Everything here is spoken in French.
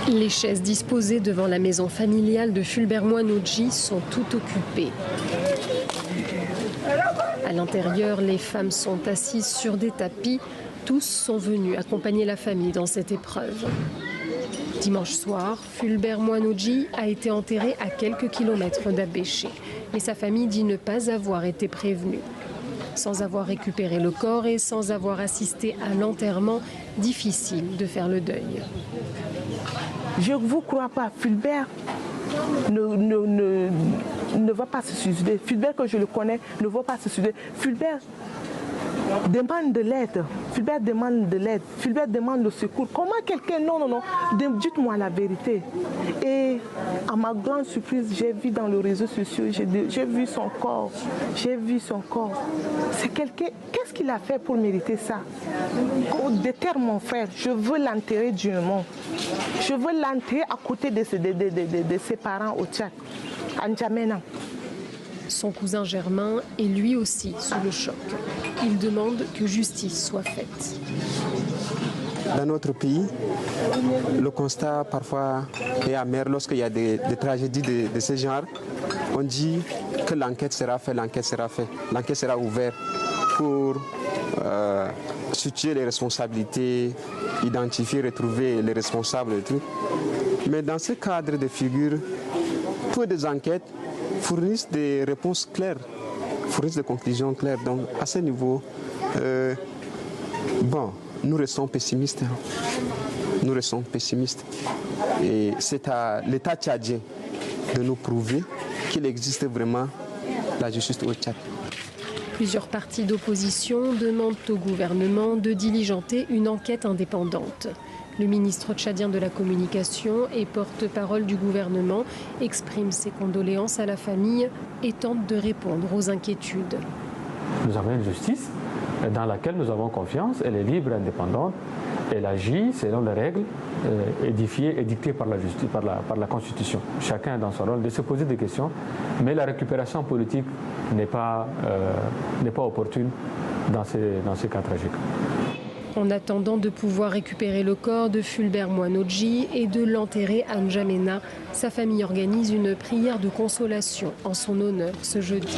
Les chaises disposées devant la maison familiale de Fulbert Mwanodji sont toutes occupées. À l'intérieur, les femmes sont assises sur des tapis. Tous sont venus accompagner la famille dans cette épreuve. Dimanche soir, Fulbert Mwanodji a été enterré à quelques kilomètres d'Abéché. Mais sa famille dit ne pas avoir été prévenue. Sans avoir récupéré le corps et sans avoir assisté à l'enterrement, difficile de faire le deuil. Je ne vous crois pas, Fulbert ne va pas se suicider. Fulbert, que je le connais, ne va pas se suicider. Fulbert demande de l'aide. Fulbert demande de l'aide. Fulbert demande le secours. Comment quelqu'un... Non. Dites-moi la vérité. Et à ma grande surprise, j'ai vu dans les réseaux sociaux, j'ai vu son corps. J'ai vu son corps. C'est quelqu'un... Qu'est-ce qu'il a fait pour mériter ça? Déterre mon frère. Je veux l'enterrer dignement. Je veux l'enterrer à côté de ses parents au Tchad, à N'Djamena. Son cousin Germain est lui aussi sous le choc. Il demande que justice soit faite. Dans notre pays, le constat parfois est amer lorsqu'il y a des tragédies de ce genre. On dit que l'enquête sera faite, l'enquête sera ouverte pour situer les responsabilités, identifier, retrouver les responsables et tout. Mais dans ce cadre de figure, peu des enquêtes fournissent des réponses claires, fournissent des conclusions claires. Donc à ce niveau, nous restons pessimistes. Nous restons pessimistes. Et c'est à l'État tchadien de nous prouver qu'il existe vraiment la justice au Tchad. Plusieurs partis d'opposition demandent au gouvernement de diligenter une enquête indépendante. Le ministre tchadien de la Communication et porte-parole du gouvernement exprime ses condoléances à la famille et tente de répondre aux inquiétudes. Nous avons une justice dans laquelle nous avons confiance. Elle est libre et indépendante. Elle agit selon les règles édifiées et dictées par la justice, par la Constitution. Chacun est dans son rôle de se poser des questions, mais la récupération politique n'est pas opportune dans ces cas tragiques. En attendant de pouvoir récupérer le corps de Fulbert Mwanodji et de l'enterrer à N'Djamena, sa famille organise une prière de consolation en son honneur ce jeudi.